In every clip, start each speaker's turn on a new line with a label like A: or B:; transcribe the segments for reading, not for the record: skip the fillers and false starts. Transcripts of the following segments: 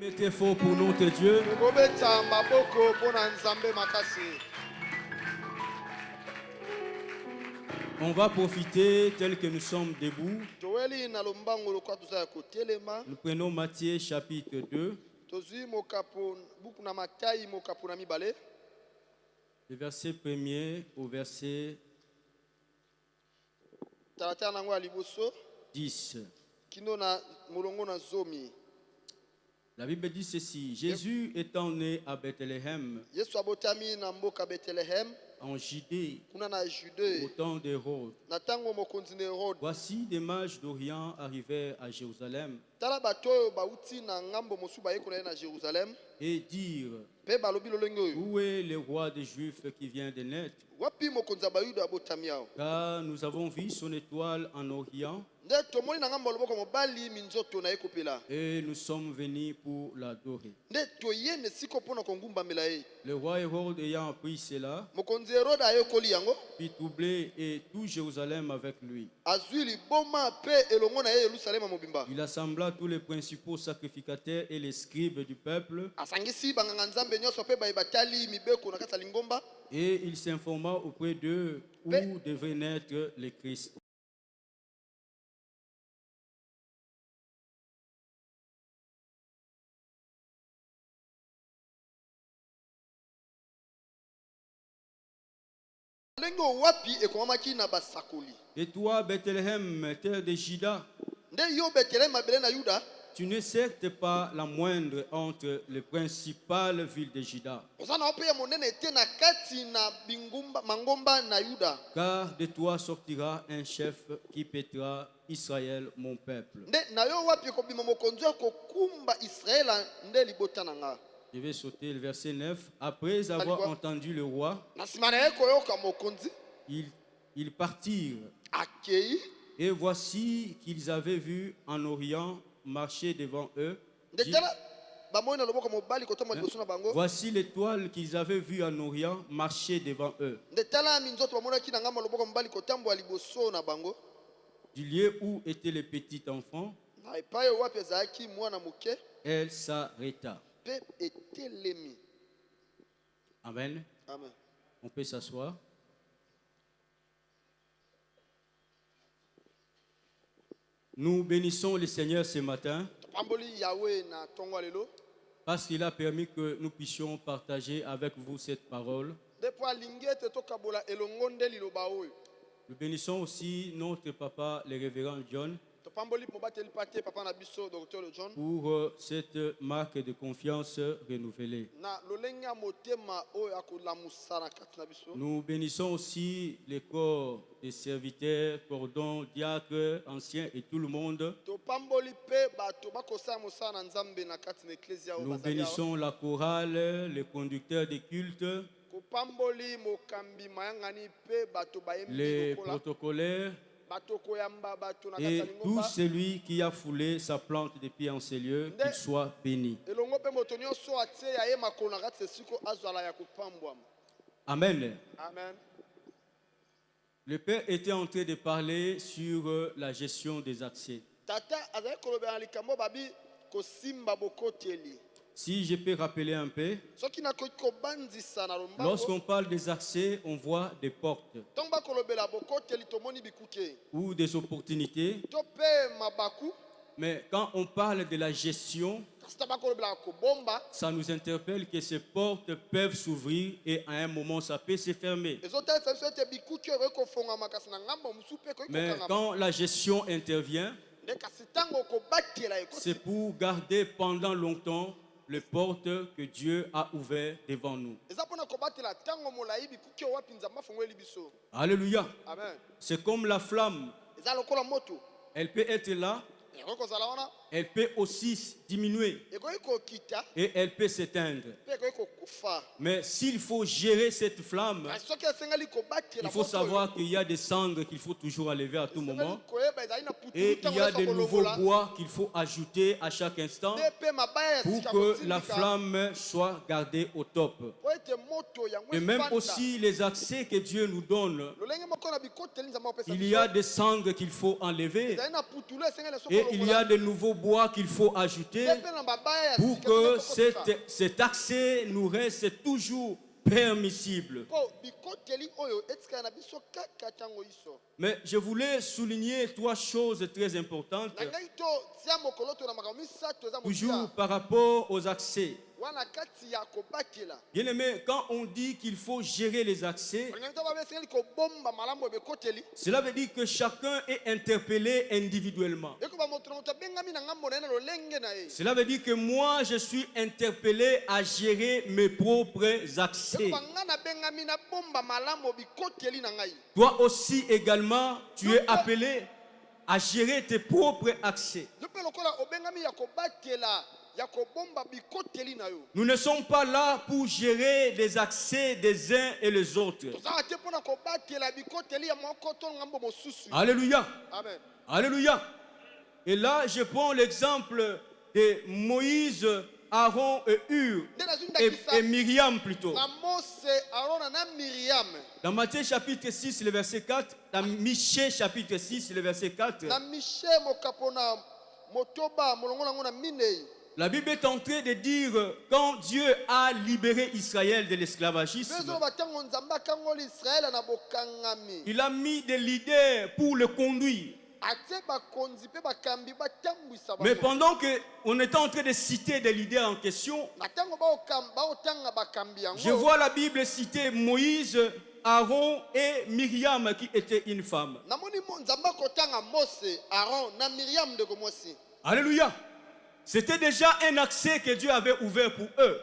A: Mettez fort pour notre Dieu. On va profiter tel que nous sommes debout. Nous prenons Matthieu chapitre 2. Le verset 1er au verset 10. La Bible dit ceci. Jésus étant né à Bethléem, en Judée, au temps d'Hérode, voici des mages d'Orient arrivèrent à Jérusalem et dirent: Où est le roi des Juifs qui vient de naître? Car nous avons vu son étoile en Orient et nous sommes venus pour l'adorer. Le roi Hérode ayant appris cela, fit troubler et tout Jérusalem avec lui. Il assembla tous les principaux sacrificateurs et les scribes du peuple, et il s'informa auprès d'eux où devait naître le Christ. Et toi, Bethléem, terre de Juda, tu n'es certes pas la moindre entre les principales villes de Juda. Car de toi sortira un chef qui paîtra Israël, mon peuple. Je vais sauter le verset 9. Après avoir entendu le roi, ils partirent. Et voici qu'ils avaient vu en Orient marcher devant eux. Voici l'étoile qu'ils avaient vue en Orient marcher devant eux. Du lieu où était le petit enfant, elle s'arrêta. Amen.
B: Amen.
A: On peut s'asseoir. Nous bénissons le Seigneur ce matin parce qu'il a permis que nous puissions partager avec vous cette parole. Nous bénissons aussi notre papa, le révérend John, pour cette marque de confiance renouvelée. Nous bénissons aussi les corps des serviteurs, cordons, diacres, anciens et tout le monde. Nous bénissons la chorale, les conducteurs des cultes, les protocolaires et tout celui qui a foulé sa plante depuis en ces lieux, qu'il soit béni. Amen.
B: Amen.
A: Le Père était en train de parler sur la gestion des accès. Si je peux rappeler un peu, lorsqu'on parle des accès, on voit des portes ou des opportunités. Mais quand on parle de la gestion, ça nous interpelle que ces portes peuvent s'ouvrir et à un moment ça peut se fermer. Mais quand la gestion intervient, c'est pour garder pendant longtemps les portes que Dieu a ouvertes devant nous. Alléluia.
B: Amen.
A: C'est comme la flamme. Elle peut être là. Elle peut aussi diminuer et elle peut s'éteindre. Mais s'il faut gérer cette flamme, il faut savoir qu'il y a des cendres qu'il faut toujours enlever à tout moment. Et il y a de nouveaux bois qu'il faut ajouter à chaque instant pour que la flamme soit gardée au top. Et même aussi les accès que Dieu nous donne, il y a des cendres qu'il faut enlever. Et il y a de nouveaux bois qu'il faut ajouter pour que que cet accès nous reste toujours permissible. Mais je voulais souligner 3 choses très importantes. Toujours par rapport aux accès. Bien aimé, quand on dit qu'il faut gérer les accès, cela veut dire que chacun est interpellé individuellement. Cela veut dire que moi, je suis interpellé à gérer mes propres accès. Toi aussi également, tu es appelé à gérer tes propres accès. Nous ne sommes pas là pour gérer les accès des uns et les autres. Alléluia.
B: Amen.
A: Alléluia. Et là, je prends l'exemple de Moïse, Aaron et Hur et Myriam plutôt. Dans Matthieu chapitre 6, le verset 4, dans Michée chapitre 6, le verset 4, la Bible est en train de dire quand Dieu a libéré Israël de l'esclavagisme, il a mis des leaders pour le conduire. Mais pendant qu'on était en train de citer des leaders en question, je vois la Bible citer Moïse, Aaron et Myriam qui était une femme. Alléluia. C'était déjà un accès que Dieu avait ouvert pour eux.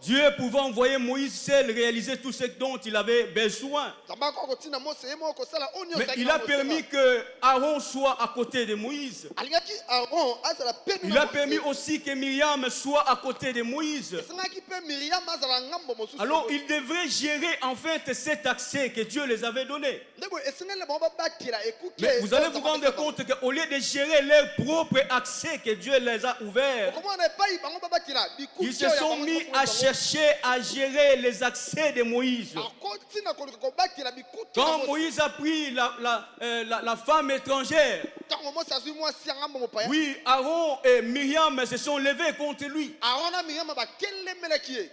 A: Dieu pouvait envoyer Moïse seul réaliser tout ce dont il avait besoin. Mais il a permis que Aaron soit à côté de Moïse. Il a permis aussi que Myriam soit à côté de Moïse. Alors il devrait gérer en fait cet accès que Dieu les avait donné. Mais vous allez vous rendre compte qu'au lieu de gérer leur propre accès que Dieu les a ouverts, ils se sont mis à chercher à gérer les accès de Moïse. Quand Moïse a pris la femme étrangère, oui, Aaron et Myriam se sont levés contre lui.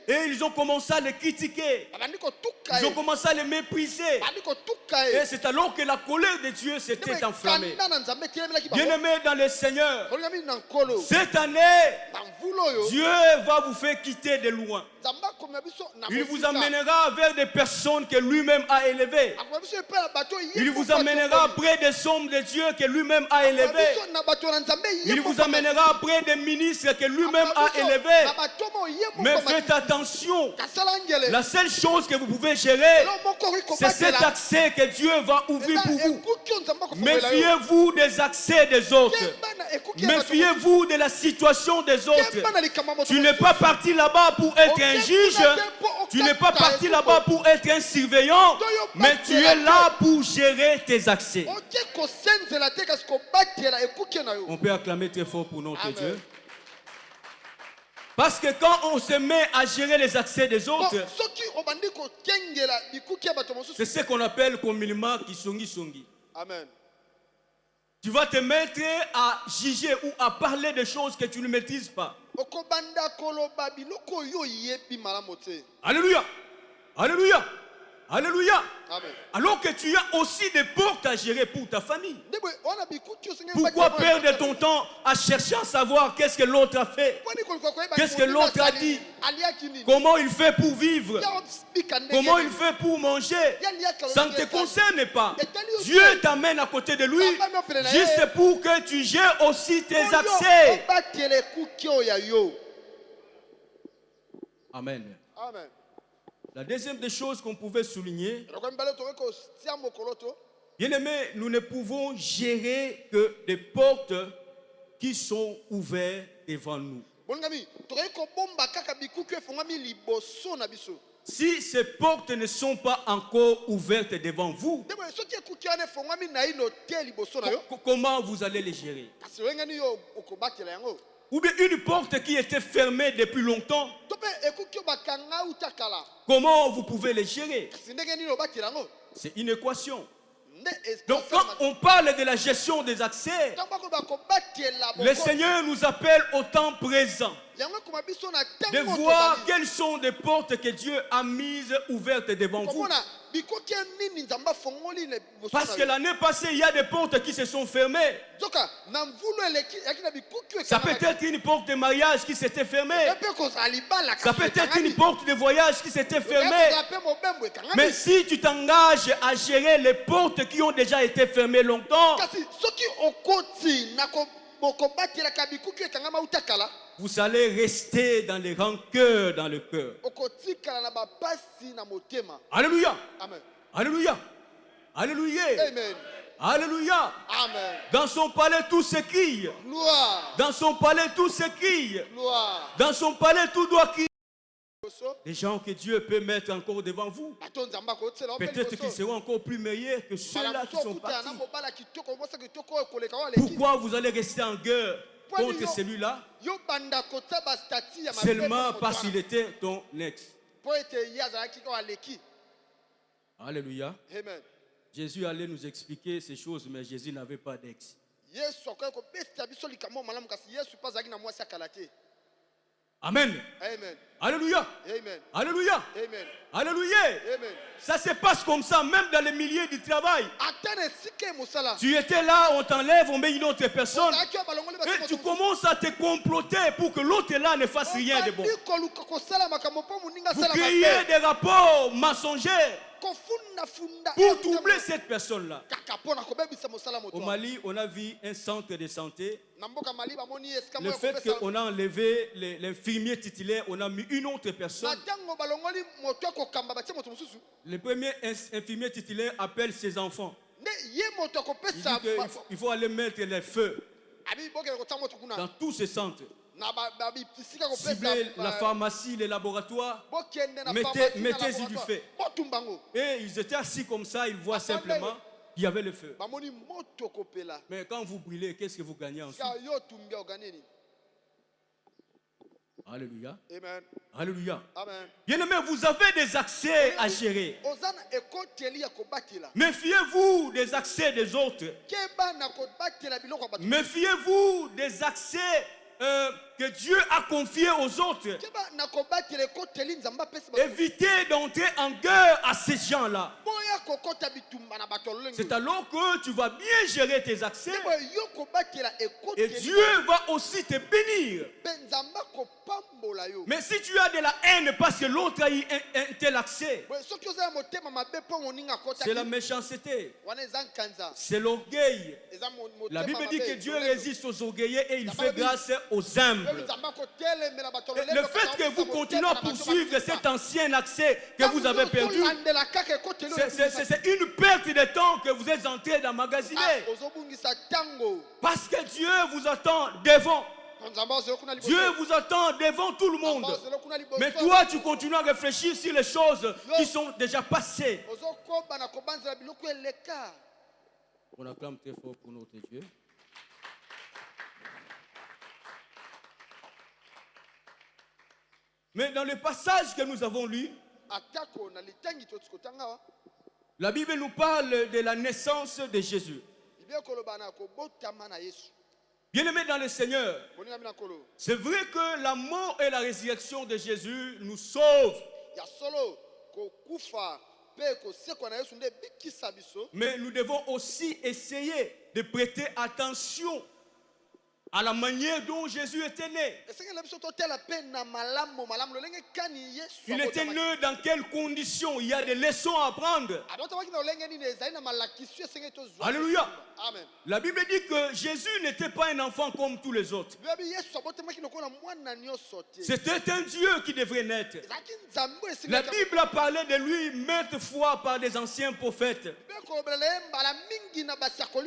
A: Et ils ont commencé à le critiquer. Ils ont commencé à le mépriser. Et c'est alors que la colère de Dieu s'était enflammée. Bien-aimés dans le Seigneur, cette année, Dieu va vous faire quitter de loin. Il vous amènera vers des personnes que lui-même a élevées. Il vous amènera près des hommes de Dieu que lui-même a élevés. Il vous amènera près des ministres que lui-même a élevés. Mais faites attention. La seule chose que vous pouvez gérer, c'est cet accès que Dieu va ouvrir pour vous. Méfiez-vous des accès des autres. Méfiez-vous de la situation des autres. Tu n'es pas parti là-bas pour être un juge. Tu n'es pas parti là-bas pour être un surveillant. Mais tu es là pour gérer tes accès. On peut acclamer très fort pour notre Dieu. Parce que quand on se met à gérer les accès des autres, c'est ce qu'on appelle communément kisongi.
B: Amen.
A: Tu vas te mettre à juger ou à parler de choses que tu ne maîtrises pas. Alléluia. Alléluia. Alléluia.
B: Amen.
A: Alors que tu as aussi des portes à gérer pour ta famille. Pourquoi perdre ton temps à chercher à savoir qu'est-ce que l'autre a fait? Qu'est-ce que l'autre a dit? Comment il fait pour vivre? Comment il fait pour manger? Ça ne te concerne pas. Dieu t'amène à côté de lui juste pour que tu gères aussi tes accès. Amen.
B: Amen.
A: La deuxième des choses qu'on pouvait souligner, bien aimé, nous ne pouvons gérer que des portes qui sont ouvertes devant nous. Si ces portes ne sont pas encore ouvertes devant vous, comment vous allez les gérer? Ou bien une porte qui était fermée depuis longtemps, comment vous pouvez les gérer? C'est une équation. Donc quand on parle de la gestion des accès, le Seigneur nous appelle au temps présent de voir quelles sont les portes que Dieu a mises ouvertes devant vous. Parce que l'année passée, il y a des portes qui se sont fermées. Ça peut être une porte de mariage qui s'était fermée. Ça peut être une porte de voyage qui s'était fermée. Mais si tu t'engages à gérer les portes qui ont déjà été fermées longtemps, vous allez rester dans les rancœurs dans le cœur. Alléluia.
B: Amen.
A: Alléluia. Alléluia.
B: Amen.
A: Alléluia.
B: Amen.
A: Dans son palais, tout s'écrie.
B: Gloire.
A: Dans son palais, tout s'écrie.
B: Gloire.
A: Dans son palais, tout doit crier. Des gens que Dieu peut mettre encore devant vous. Peut-être qu'ils seront encore plus meilleurs que ceux-là qui sont partis. Pourquoi vous allez rester en guerre contre celui-là seulement parce qu'il était ton ex? Alléluia.
B: Amen.
A: Jésus allait nous expliquer ces choses, mais Jésus n'avait pas d'ex. Amen.
B: Amen.
A: Alléluia.
B: Amen.
A: Alléluia.
B: Amen.
A: Alléluia.
B: Amen.
A: Ça se passe comme ça, même dans les milieux du travail.
B: Tu
A: étais là, on t'enlève, on met une autre personne. Et tu commences à te comploter pour que l'autre là ne fasse rien de bon. Vous créez des rapports mensongers pour troubler cette personne-là. Au Mali, on a vu un centre de santé. Le fait qu'on a enlevé l'infirmier titulaire, on a mis une autre personne. Le premier infirmier titulaire appelle ses enfants. Il dit qu'il faut aller mettre les feux dans tous ces centres. Cibler la pharmacie, les laboratoires, mettez-y du feu. Et ils étaient assis comme ça, ils voient simplement qu'il y avait le feu. Mais quand vous brûlez, qu'est-ce que vous gagnez ensuite? Alléluia.
B: Amen.
A: Alléluia.
B: Amen.
A: Bien-aimés, vous avez des accès à gérer. Méfiez-vous des accès des autres. Méfiez-vous des accès que Dieu a confiés aux autres. Évitez d'entrer en guerre à ces gens-là. C'est alors que tu vas bien gérer tes accès. Et Dieu va aussi te bénir. Mais si tu as de la haine parce que l'autre a eu un tel accès, c'est la méchanceté. C'est l'orgueil. La Bible dit que Dieu résiste aux orgueilleux et il fait grâce aux humbles. Le fait que vous continuez à poursuivre cet ancien accès que vous avez perdu, c'est une perte de temps que vous êtes en train d'emmagasiner. Parce que Dieu vous attend devant. Dieu vous attend devant tout le monde. Mais toi, tu continues à réfléchir sur les choses qui sont déjà passées. On acclame très fort pour notre Dieu. Mais dans le passage que nous avons lu, la Bible nous parle de la naissance de Jésus. Bien-aimés dans le Seigneur, c'est vrai que la mort et la résurrection de Jésus nous sauvent. Mais nous devons aussi essayer de prêter attention à la manière dont Jésus était né. Il était né dans quelles conditions? Il y a des leçons à apprendre. Alléluia.
B: Amen.
A: La Bible dit que Jésus n'était pas un enfant comme tous les autres. C'était un Dieu qui devrait naître. La Bible a parlé de lui maintes fois par des anciens prophètes.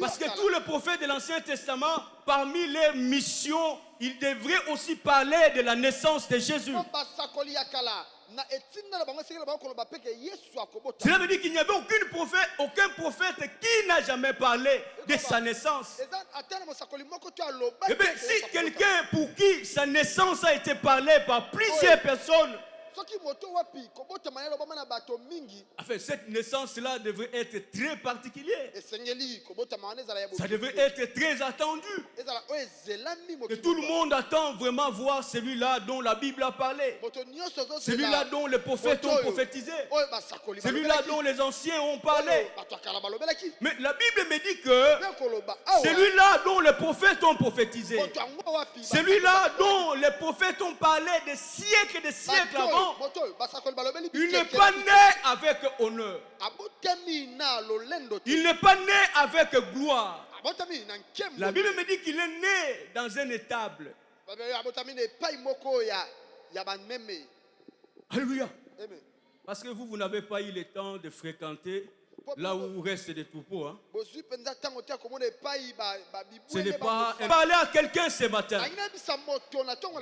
A: Parce que tous les prophètes de l'Ancien Testament, parmi les missions, ils devraient aussi parler de la naissance de Jésus. Cela veut dire qu'il n'y avait aucun prophète qui n'a jamais parlé de sa naissance. Eh bien, si quelqu'un pour qui sa naissance a été parlée par plusieurs personnes, Enfin, cette naissance-là devrait être très particulière. Ça devrait être très attendu. Que tout le monde attend vraiment voir celui-là dont la Bible a parlé. Celui-là dont les prophètes ont prophétisé. Celui-là dont les anciens ont parlé. Mais la Bible me dit que celui-là dont les prophètes ont prophétisé, celui-là dont les prophètes ont parlé des siècles et des siècles avant, il n'est pas né avec honneur. Il n'est pas né avec gloire. La Bible me dit qu'il est né dans un étable. Alléluia. Parce que vous n'avez pas eu le temps de fréquenter là où restent des troupeaux. Hein? Ce n'est pas parler à quelqu'un ce matin.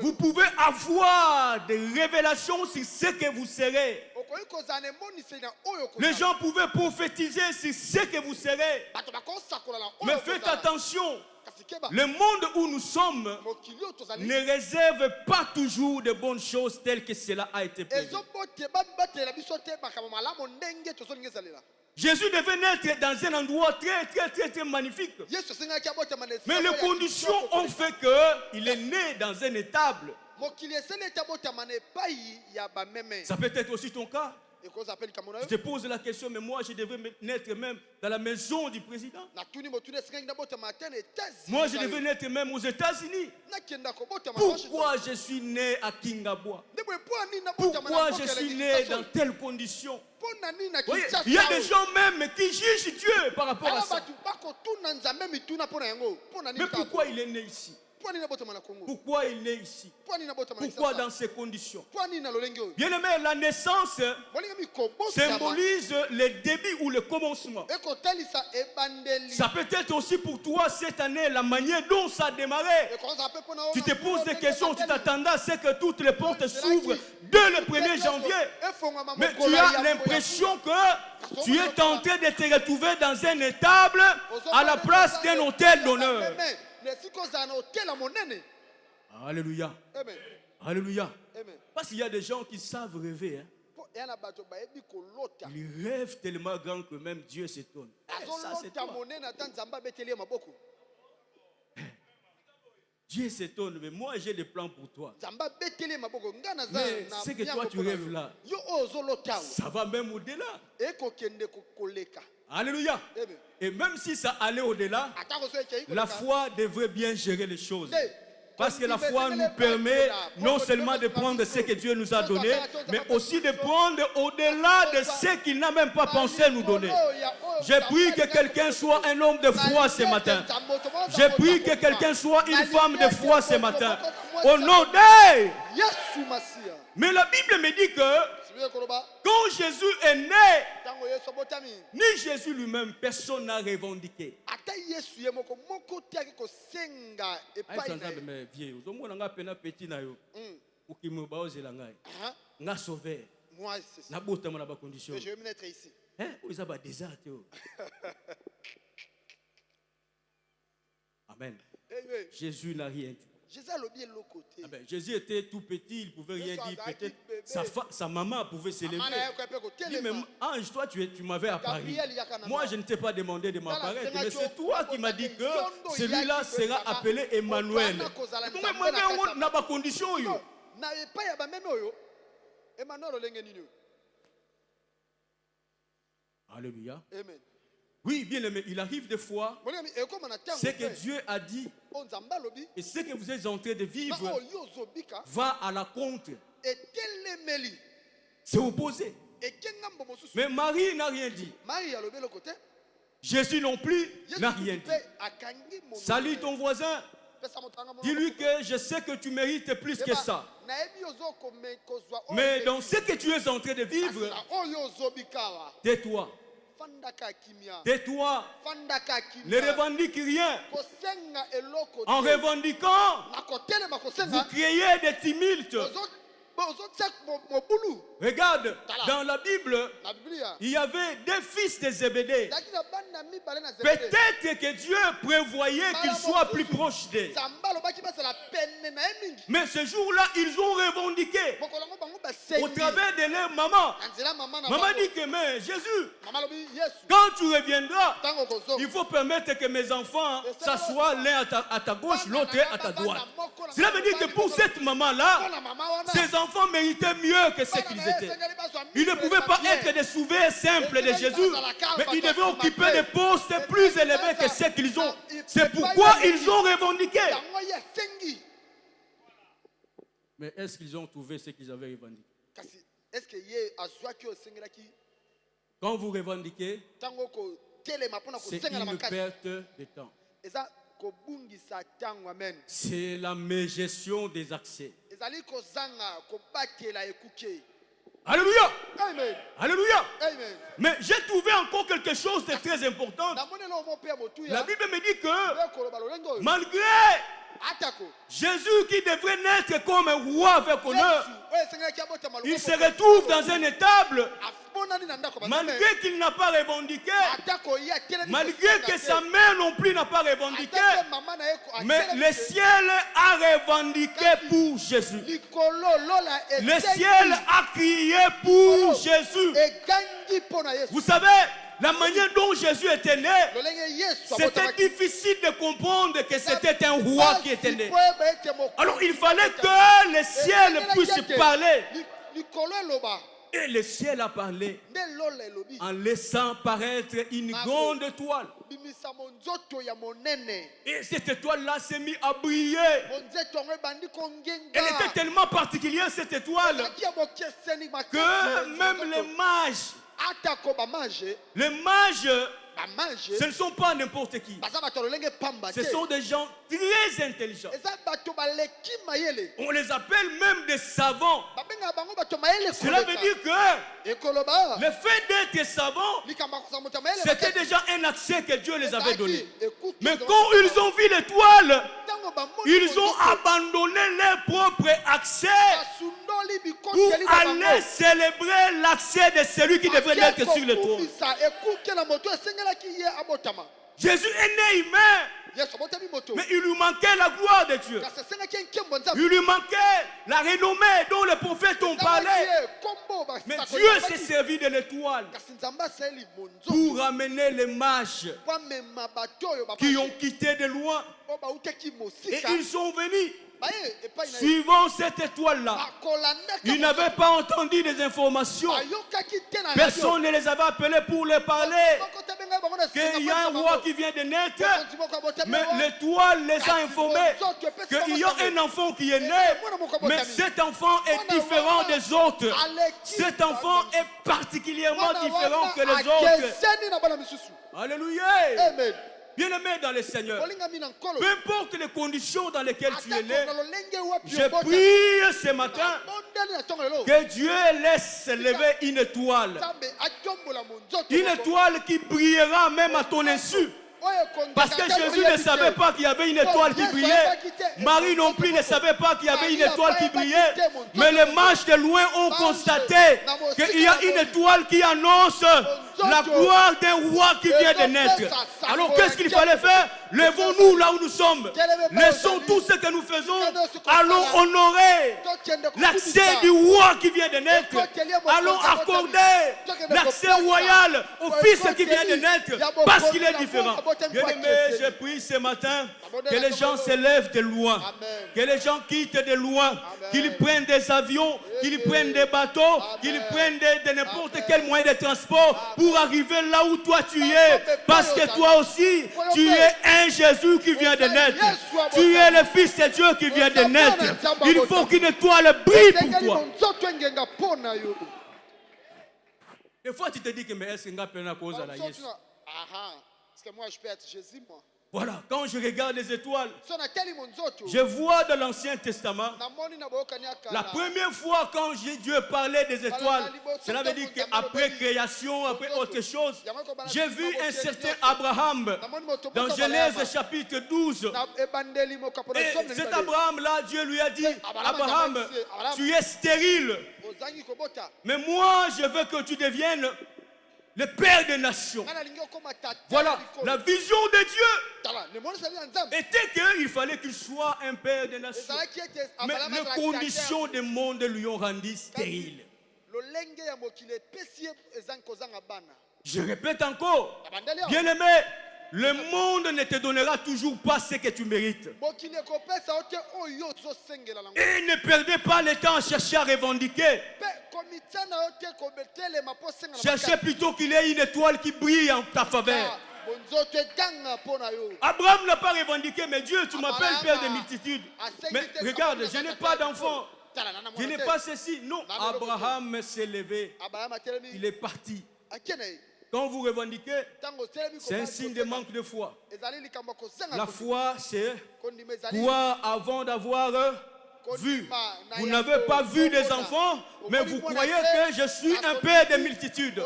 A: Vous pouvez avoir des révélations sur ce que vous serez. Les gens pouvaient prophétiser sur ce que vous serez. Mais faites attention. Le monde où nous sommes ne réserve pas toujours de bonnes choses telles que cela a été prévu. Jésus devait naître dans un endroit très magnifique. Mais les conditions ont fait qu'il est né dans un étable. Ça peut être aussi ton cas. Je te pose la question, mais moi je devais naître même dans la maison du président. Moi je devais naître même aux États-Unis. Pourquoi je suis né à Kingabwa? Pourquoi je suis né dans telles conditions? Oui, il y a des gens même qui jugent Dieu par rapport à ça. Mais pourquoi il est né ici? Pourquoi il est ici? Pourquoi dans ces conditions? Bien aimé, la naissance symbolise le début ou le commencement. Ça peut être aussi pour toi cette année la manière dont ça a démarré. Tu te poses des questions, tu t'attendais à ce que toutes les portes s'ouvrent dès le 1er janvier. Mais tu as l'impression que tu es tenté de te retrouver dans un étable à la place d'un hôtel d'honneur. Alléluia.
B: Amen.
A: Alléluia.
B: Amen.
A: Parce qu'il y a des gens qui savent rêver. Hein. Ils rêvent tellement grand que même Dieu s'étonne. Ça, c'est toi. Dieu s'étonne, mais moi j'ai des plans pour toi. Mais ce que toi tu rêves là, ça va même au-delà. Alléluia.
B: Amen.
A: Et même si ça allait au-delà, la foi devrait bien gérer les choses. Parce que la foi nous permet non seulement de prendre ce que Dieu nous a donné, mais aussi de prendre au-delà de ce qu'il n'a même pas pensé nous donner. J'ai prié que quelqu'un soit un homme de foi ce matin. J'ai prié que quelqu'un soit une femme de foi ce matin. Au nom de... Mais la Bible me dit que quand Jésus est né, ni Jésus lui-même, personne n'a revendiqué.
B: Je vais me mettre ici.
A: Amen. Jésus n'a rien dit.
B: Ah
A: ben, Jésus était tout petit, il ne pouvait rien dire. Peut-être sa maman pouvait se lever. Il dit, mais ange, toi tu m'avais apparu. Moi je ne t'ai pas demandé de m'apparaître, mais c'est toi qui m'as dit que celui-là sera appelé Emmanuel. Alléluia.
B: Amen.
A: Oui, bien aimé, il arrive des fois, ce que Dieu a dit et ce que vous êtes en train de vivre va à la contre. C'est opposé. Mais Marie n'a rien dit. Jésus non plus n'a rien dit. Salue ton voisin. Dis-lui que je sais que tu mérites plus que ça. Mais dans ce que tu es en train de vivre, tais-toi. Tais-toi. Ne revendique rien. En revendiquant, vous créez des tumultes. Regarde, dans la Bible, il y avait deux fils de Zébédée. Peut-être que Dieu prévoyait qu'ils soient plus proches d'eux. Mais ce jour-là, ils ont revendiqué au travers de leur maman. Maman dit que, mais Jésus, quand tu reviendras, il faut permettre que mes enfants s'assoient l'un à ta gauche, l'autre à ta droite. Cela veut dire que pour cette maman-là, ses enfants méritaient mieux que ce qu'ils étaient. Ils ne pouvaient pas être des souverains simples de Jésus, mais ils devaient occuper des postes plus élevés que ceux qu'ils ont. C'est pourquoi ils ont revendiqué. Mais est-ce qu'ils ont trouvé ce qu'ils avaient revendiqué? Quand vous revendiquez, c'est une perte de temps. C'est la mégestion des accès. Alléluia.
B: Amen.
A: Alléluia.
B: Amen.
A: Mais j'ai trouvé encore quelque chose de très important. La Bible me dit que malgré Jésus qui devrait naître comme un roi avec honneur, il se retrouve dans un étable. Malgré qu'il n'a pas revendiqué, malgré que sa mère non plus n'a pas revendiqué, mais le ciel a revendiqué pour Jésus. Le ciel a crié pour Jésus. Vous savez, la manière dont Jésus était né, c'était difficile de comprendre que c'était un roi qui était né. Alors il fallait que le ciel puisse parler. Et le ciel a parlé en laissant paraître une grande étoile. Et cette étoile-là s'est mise à briller. Elle était tellement particulière, cette étoile, que même les mages, ce ne sont pas n'importe qui. Ce sont des gens très intelligents. On les appelle même des savants. Cela veut dire que le fait d'être savant, c'était déjà un accès que Dieu les avait donné. Mais quand ils ont vu l'étoile, ils ont abandonné leur propre accès pour aller célébrer l'accès de celui qui devrait être sur le trône. Jésus est né humain, mais il lui manquait la gloire de Dieu. Il lui manquait la renommée dont les prophètes ont parlé. Mais Dieu s'est servi de l'étoile pour amener les mages qui ont quitté de loin. Et ils sont venus suivant cette étoile-là. Ils n'avaient pas entendu des informations. Personne ne les avait appelés pour les parler qu'il y a un roi qui vient de naître. Mais l'étoile les a informés qu'il y a un enfant qui est né. Mais cet enfant est différent des autres. Cet enfant est particulièrement différent que les autres. Alléluia.
B: Amen.
A: Bien-aimé dans le Seigneur, peu importe les conditions dans lesquelles tu es né, je prie ce matin que Dieu laisse lever une étoile. Une étoile qui brillera même à ton insu. Parce que Jésus ne savait pas qu'il y avait une étoile qui brillait. Marie non plus ne savait pas qu'il y avait une étoile qui brillait. Mais les mages de loin ont constaté qu'il y a une étoile qui annonce la gloire d'un roi qui vient de naître. Alors qu'est-ce qu'il fallait faire? Levons-nous là où nous sommes. Laissons tout ce que nous faisons. Allons honorer l'accès du roi qui vient de naître. Allons accorder l'accès royal au fils qui vient de naître parce qu'il est différent. Bien-aimé, je prie ce matin que les gens se lèvent de loin, que les gens quittent de loin, qu'ils prennent des avions, qu'ils prennent des bateaux, qu'ils prennent de n'importe quel moyen de transport pour arriver là où toi tu es. Parce que toi aussi, tu es un Jésus qui vient de naître. Tu es le Fils de Dieu qui vient de naître. Il faut qu'une étoile brille pour toi. Des fois tu te dis que mais est-ce que je peux à cause de la Jésus?
B: Est-ce que moi je peux être Jésus, moi?
A: Voilà, quand je regarde les étoiles, je vois dans l'Ancien Testament, la première fois quand Dieu parlait des étoiles, cela veut dire qu'après création, après autre chose, j'ai vu un certain Abraham dans Genèse chapitre 12. Et cet Abraham-là, Dieu lui a dit, Abraham, tu es stérile, mais moi je veux que tu deviennes le père des nations. Voilà, la vision de Dieu était qu'il fallait qu'il soit un père des nations. Mais les conditions du monde lui ont rendu stérile. Je répète encore, bien aimé, le monde ne te donnera toujours pas ce que tu mérites. Et ne perdez pas le temps à chercher à revendiquer. Cherchez plutôt qu'il y ait une étoile qui brille en ta faveur. Abraham n'a pas revendiqué, mais Dieu, tu m'appelles père de multitudes. Mais regarde, je n'ai pas d'enfant. Je n'ai pas ceci. Non, Abraham s'est levé. Il est parti. Quand vous revendiquez, c'est un signe de manque de foi. La foi, c'est quoi avant d'avoir vu. Vous n'avez pas vu des enfants, mais vous croyez que je suis un père de multitudes.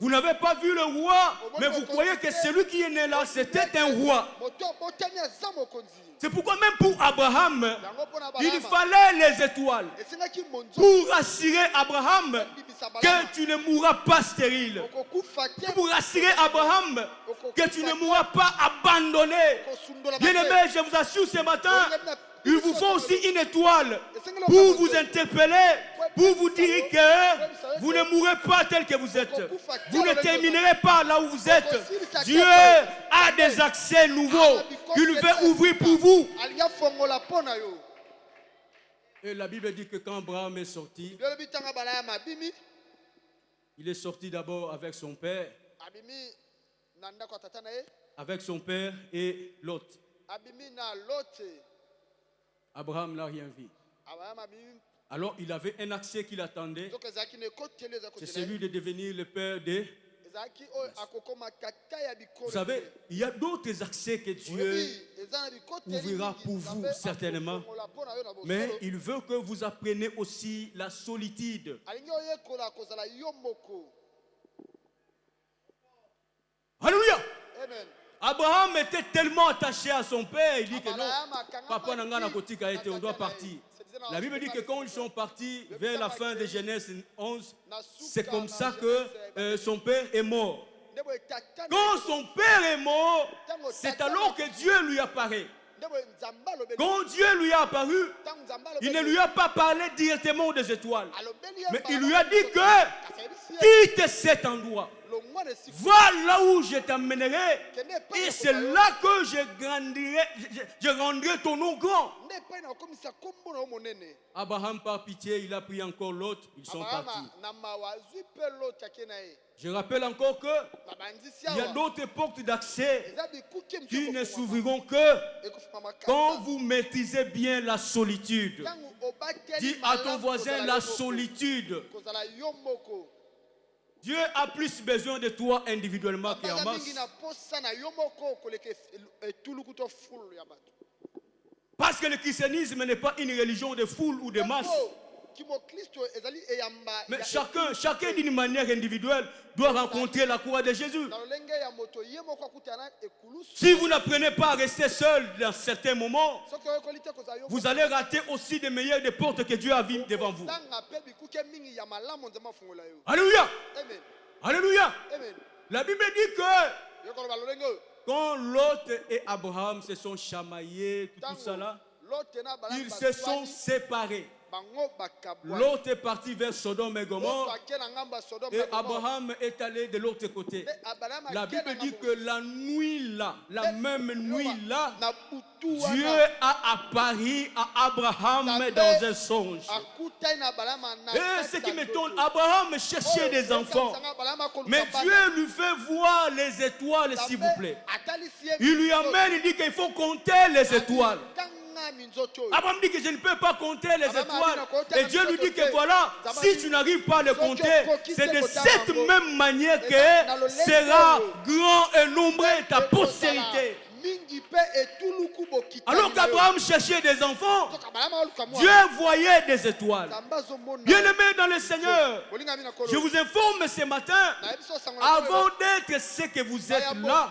A: Vous n'avez pas vu le roi, mais vous croyez que celui qui est né là, c'était un roi. C'est pourquoi même pour Abraham, il fallait les étoiles pour assurer Abraham que tu ne mourras pas stérile. Pour assurer Abraham que tu ne mourras pas abandonné. Bien aimé, je vous assure ce matin, il vous faut aussi une étoile pour vous interpeller, pour vous dire que vous ne mourrez pas tel que vous êtes. Vous ne terminerez pas là où vous êtes. Dieu a des accès nouveaux qu'il veut ouvrir pour vous. Et la Bible dit que quand Abraham est sorti, il est sorti d'abord avec son père. Avec son père et Lot. Abraham n'a rien vu. Alors il avait un accès qui l'attendait. C'est celui de devenir le père de... Vous savez, il y a d'autres accès que Dieu ouvrira pour vous certainement. Mais il veut que vous appreniez aussi la solitude. Alléluia. Amen. Abraham était tellement attaché à son père, il dit que non, papa n'a kotika été, on doit partir. La Bible dit que quand ils sont partis vers la fin de Genèse 11, c'est comme ça que son père est mort. Quand son père est mort, c'est alors que Dieu lui apparaît. Quand Dieu lui a apparu, il ne lui a pas parlé directement des étoiles, mais il lui a dit que quitte cet endroit. Va là où je t'emmènerai et c'est là que je rendrai ton nom grand. Abraham, par pitié, il a pris encore l'autre. Ils sont partis. Je rappelle encore que il y a d'autres portes d'accès qui ne s'ouvriront que quand vous maîtrisez bien la solitude. Dis à ton voisin la solitude. Dieu a plus besoin de toi individuellement qu'en masse. Parce que le christianisme n'est pas une religion de foule ou de masse. Mais chacun d'une manière individuelle doit rencontrer la croix de Jésus. Si vous n'apprenez pas à rester seul dans certains moments, vous allez rater aussi des meilleures des portes que Dieu a vues devant vous. Alléluia. Alléluia. La Bible dit que quand Lot et Abraham se sont chamaillés, tout ça là, ils se sont séparés. Lot est parti vers Sodome et Gomorrhe et Abraham est allé de l'autre côté. La Bible dit que la nuit là, la même nuit là, Dieu a apparu à Abraham dans un songe. Et ce qui m'étonne, Abraham cherchait des enfants, mais Dieu lui fait voir les étoiles, s'il vous plaît. Il lui amène, il dit qu'il faut compter les étoiles. Abraham dit que je ne peux pas compter les étoiles. Et Dieu lui dit que voilà, si tu n'arrives pas à les compter, c'est de cette même manière que sera grand et nombreux ta postérité. Alors qu'Abraham cherchait des enfants, Dieu voyait des étoiles. Bien-aimés dans le Seigneur, je vous informe ce matin, avant d'être ce que vous êtes là,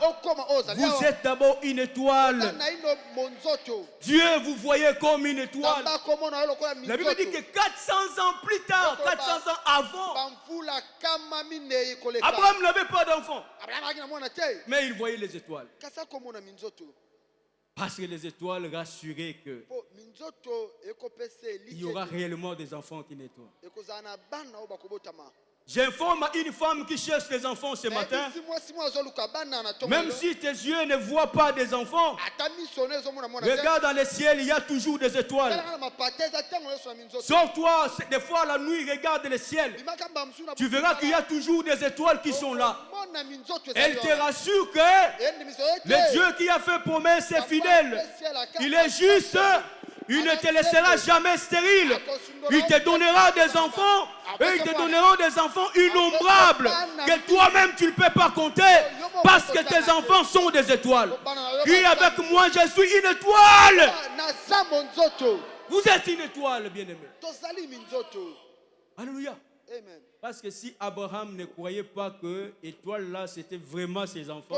A: vous êtes d'abord une étoile. Dieu vous voyait comme une étoile. La Bible dit que 400 ans plus tard, 400 ans avant, Abraham n'avait pas d'enfant, mais il voyait les étoiles. Parce que les étoiles rassuraient que il y aura réellement des enfants qui naîtront. J'informe à une femme qui cherche des enfants ce matin, même si tes yeux ne voient pas des enfants, regarde dans le ciel, il y a toujours des étoiles. Sors-toi, des fois la nuit, regarde le ciel. Tu verras qu'il y a toujours des étoiles qui sont là. Elle te rassure que le Dieu qui a fait promesse est fidèle. Il est juste. Il ne te laissera jamais stérile. Il te donnera des enfants. Et ils te donneront des enfants innombrables que toi-même tu ne peux pas compter. Parce que tes enfants sont des étoiles. Puis avec moi je suis une étoile. Vous êtes une étoile, bien-aimé. Alléluia. Parce que si Abraham ne croyait pas que l'étoile là c'était vraiment ses enfants,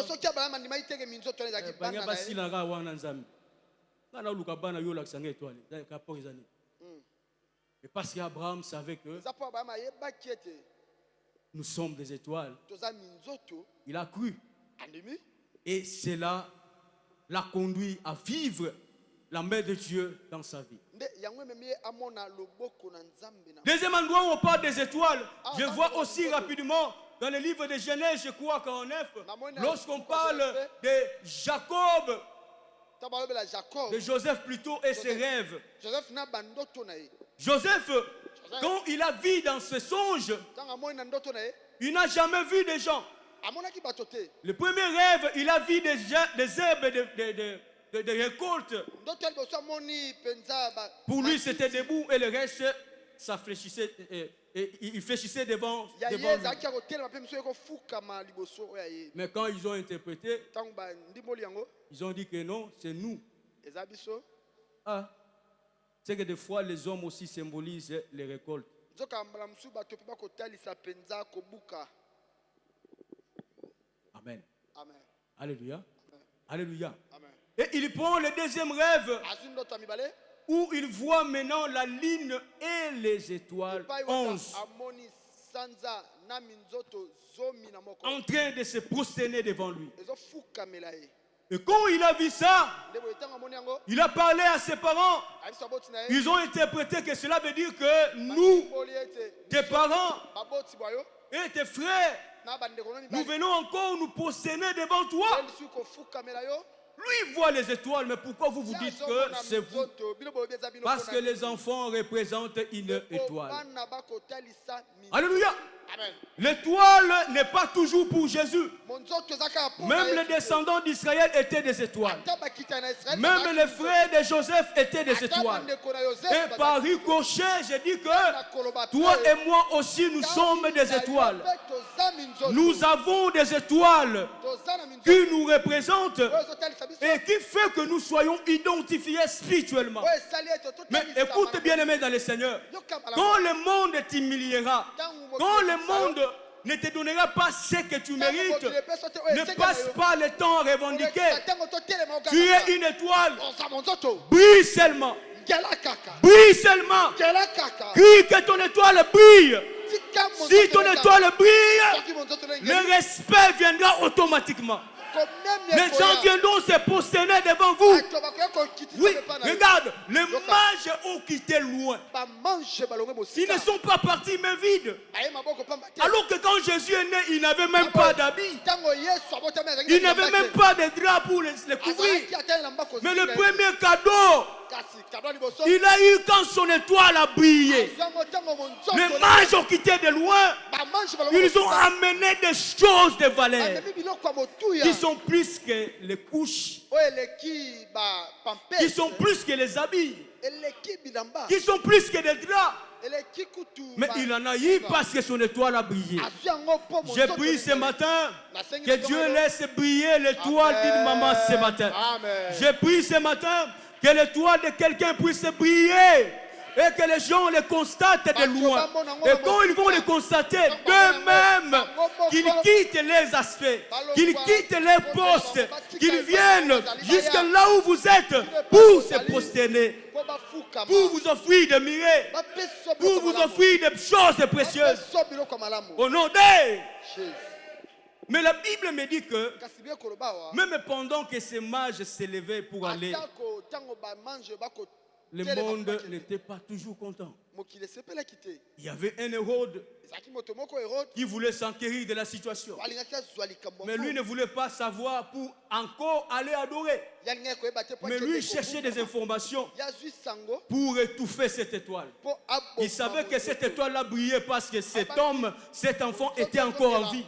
A: et parce qu'Abraham savait que nous sommes des étoiles, il a cru. Et cela l'a conduit à vivre la main de Dieu dans sa vie. Deuxième endroit où on parle des étoiles, je vois aussi rapidement dans le livre de Genèse, je crois 49, lorsqu'on parle de Jacob, de Joseph plutôt et ses rêves. Joseph, quand il a vu dans ce songe, il n'a jamais vu des gens. Le premier rêve, il a vu des herbes de récolte. Pour lui, c'était debout et le reste, ça fléchissait. Il fléchissait devant lui. Mais quand ils ont interprété, ils ont dit que non, c'est nous. Ah, c'est que des fois les hommes aussi symbolisent les récoltes. Amen.
B: Amen.
A: Alléluia.
B: Amen.
A: Alléluia.
B: Amen.
A: Et il prend le deuxième rêve où il voit maintenant la lune et les étoiles 11 en train de se prosterner devant lui. Et quand il a vu ça, il a parlé à ses parents. Ils ont interprété que cela veut dire que nous, tes parents et tes frères, nous venons encore nous prosterner devant toi. Lui voit les étoiles, mais pourquoi vous vous dites que c'est vous? Parce que les enfants représentent une étoile. Alléluia. L'étoile n'est pas toujours pour Jésus. Même les descendants d'Israël étaient des étoiles. Même les frères de Joseph étaient des étoiles. Et par ricochet, je dis que toi et moi aussi nous sommes des étoiles. Nous avons des étoiles qui nous représentent et qui fait que nous soyons identifiés spirituellement. Mais écoute bien aimé dans le Seigneur, quand le monde t'humiliera, quand le monde ne te donnera pas ce que tu mérites, ne passe pas le temps à revendiquer. Tu es une étoile. Brille seulement. Brille seulement. Crie que ton étoile brille. Si ton étoile brille, le respect viendra automatiquement. Les gens viendront se prosterner devant vous. Oui, regarde, les mages ont quitté loin. Ils ne sont pas partis main vide. Alors que quand Jésus est né, il n'avait même pas d'habits. Il n'avait même pas de drap pour les couvrir. Mais le premier cadeau, il a eu quand son étoile a brillé. Les mages ont quitté de loin. Ils ont amené des choses de valeur qui sont plus que les couches, qui sont plus que les habits, qui sont plus que les draps. Mais il en a eu parce que son étoile a brillé. J'ai prié ce matin que Dieu laisse briller l'étoile d'une maman ce matin. J'ai prié ce matin que l'étoile de quelqu'un puisse briller et que les gens les constatent de loin. Et quand ils vont les constater d'eux-mêmes, qu'ils quittent les aspects, qu'ils quittent les postes, qu'ils viennent jusqu'à là où vous êtes pour se prosterner, pour vous offrir des miracles, pour vous offrir des choses précieuses. Au nom de... Mais la Bible me dit que même pendant que ces mages s'élevaient pour aller, le monde n'était pas toujours content. Il y avait un Hérode qui voulait s'enquérir de la situation. Mais lui ne voulait pas savoir pour encore aller adorer. Mais lui cherchait des informations pour étouffer cette étoile. Il savait que cette étoile-là brillait parce que cet homme, cet enfant était encore en vie.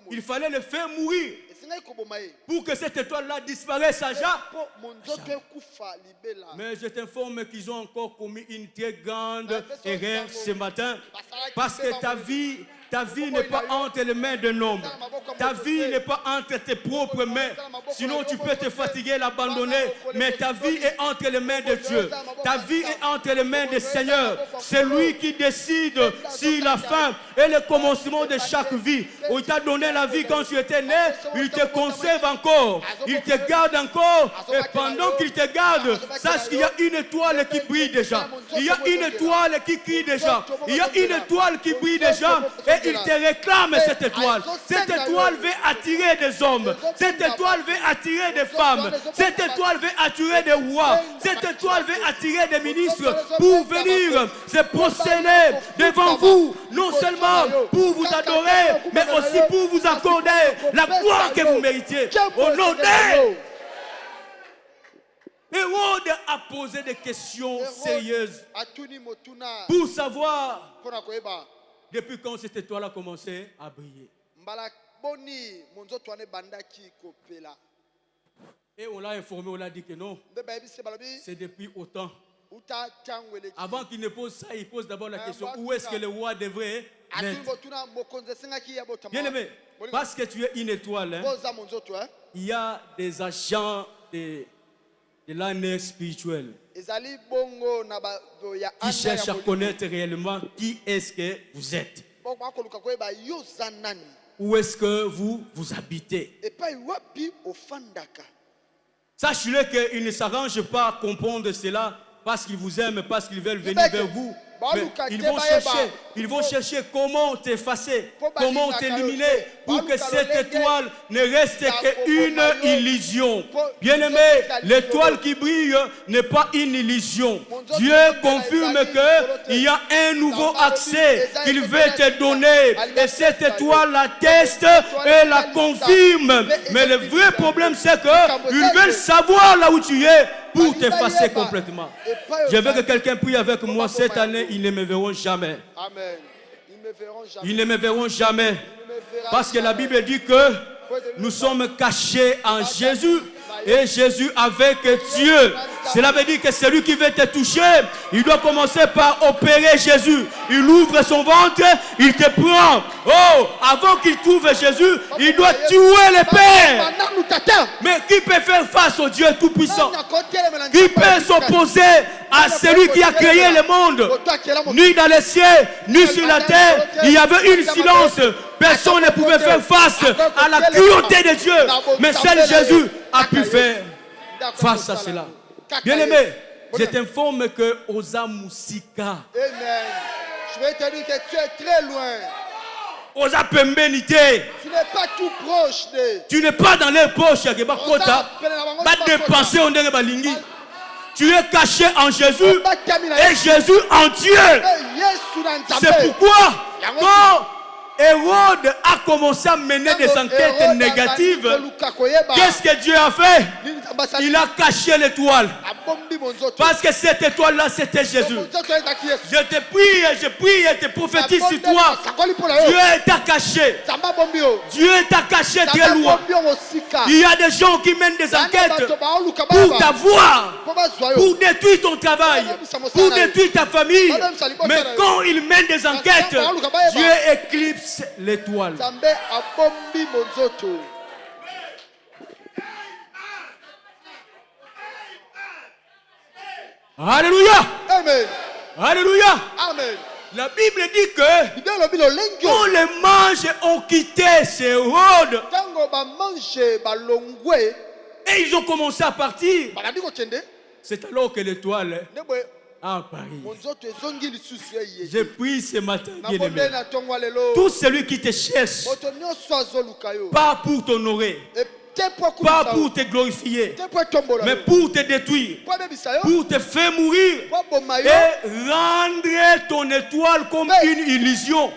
A: Il fallait le faire mourir pour que cette étoile-là disparaisse à jamais. Mais je t'informe qu'ils ont encore commis une très grande erreur ce matin. Parce que ta vie n'est pas entre les mains d'un homme. Ta vie n'est pas entre tes propres mains. Sinon tu peux te fatiguer et l'abandonner. Mais ta vie est entre les mains de Dieu. Ta vie est entre les mains du Seigneur. C'est lui qui décide si la fin et le commencement de chaque vie. Il t'a donné la vie quand tu étais né. Il te conserve encore. Il te garde encore. Et pendant qu'il te garde, sache qu'il y a une étoile qui brille déjà. Il y a une étoile qui crie déjà. Il y a une étoile qui brille déjà. Et il te réclame cette étoile. Cette étoile veut attirer des hommes. Cette étoile veut attirer des femmes. Cette étoile veut attirer des rois. Cette étoile veut attirer des ministres pour venir se prosterner devant vous. Non seulement pour vous adorer, mais aussi pour vous accorder la gloire que vous méritez. Au nom de... Hérode a posé des questions sérieuses pour savoir depuis quand cette étoile a commencé à briller. Et on l'a informé, on l'a dit que non. C'est depuis autant. Avant qu'il ne pose ça, il pose d'abord la question, où est-ce que le roi devrait naître? Bien aimé, parce que tu es une étoile, il y a des agents de l'année spirituelle qui cherchent à connaître réellement qui est-ce que vous êtes. Où est-ce que vous habitez? Sachez-le qu'ils ne s'arrangent pas à comprendre cela parce qu'ils vous aiment, parce qu'ils veulent venir vers vous. Mais ils vont chercher comment t'effacer, comment t'éliminer pour que cette étoile ne reste qu'une illusion. Bien-aimé, l'étoile qui brille n'est pas une illusion. Dieu confirme qu'il y a un nouveau accès qu'il veut te donner. Et cette étoile l'atteste et la confirme. Mais le vrai problème, c'est qu'ils veulent savoir là où tu es pour t'effacer complètement. Je veux que quelqu'un prie avec moi cette année. Ils ne me verront jamais.
B: Amen.
A: Ils ne me verront jamais. Parce que la Bible dit que nous sommes cachés en Jésus. Et Jésus avec Dieu. Cela veut dire que celui qui veut te toucher, il doit commencer par opérer Jésus. Il ouvre son ventre, il te prend. Oh, avant qu'il trouve Jésus, il doit tuer le Père. Mais qui peut faire face au Dieu Tout-Puissant? Qui peut s'opposer à celui qui a créé le monde? Ni dans les cieux, ni sur la terre, il y avait une silence. Personne ne pouvait faire face à la cruauté de Dieu. Mais seul Jésus a pu faire face à cela. Bien aimé, je t'informe que Osa Musika.
B: Amen. Je vais te dire que tu es très loin.
A: Osa Pembenité.
B: Tu n'es pas tout proche de.
A: Tu n'es pas dans les poches. Pas dépenser on dirait balingi. Tu es caché en Jésus et Jésus en Dieu. C'est pourquoi quand Hérode a commencé à mener des enquêtes négatives, qu'est-ce que Dieu a fait? Il a caché l'étoile. Parce que cette étoile-là, c'était Jésus. Je te prie et te prophétise sur toi. Dieu t'a caché. Dieu t'a caché très loin. Il y a des gens qui mènent des enquêtes pour t'avoir, pour détruire ton travail, pour détruire ta famille. Mais quand ils mènent des enquêtes, Dieu éclipse l'étoile. Alléluia.
B: Amen.
A: Alléluia.
B: Amen.
A: La Bible dit que quand les mages ont quitté Hérode et ils ont commencé à partir, c'est alors que l'étoile a apparu. Je prie ce matin, bien-aimé, tout celui qui te cherche, pas pour t'honorer, pas pour te glorifier, mais pour te détruire, pour te faire mourir et rendre ton étoile comme une illusion.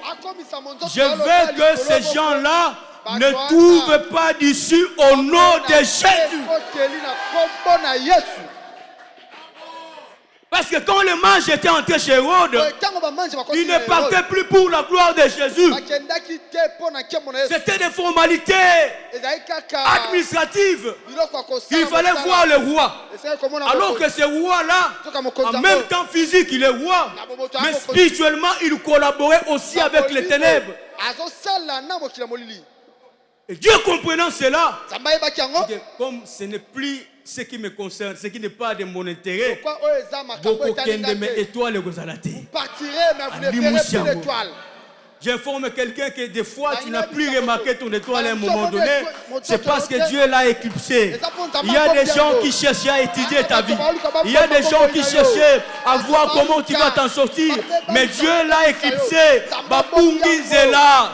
A: Je veux que ces gens-là ne trouvent pas d'issue au nom de Jésus. Parce que quand les mages étaient entrés chez Hérode, ils ne partaient plus pour la gloire de Jésus. C'était des formalités administratives. Il fallait voir le roi. Alors que ce roi-là, en même temps physique, il est roi. Mais spirituellement, il collaborait aussi avec les ténèbres. Et Dieu comprenant cela, comme ce n'est plus ce qui me concerne, ce qui n'est pas de mon intérêt, j'informe quelqu'un que des fois tu n'as plus remarqué ton étoile à un moment donné, c'est parce que Dieu l'a éclipsé. Il y a des gens qui cherchaient à étudier ta vie. Il y a des gens qui cherchaient à voir comment tu vas t'en sortir. Mais Dieu l'a éclipsé. Babungi Zela.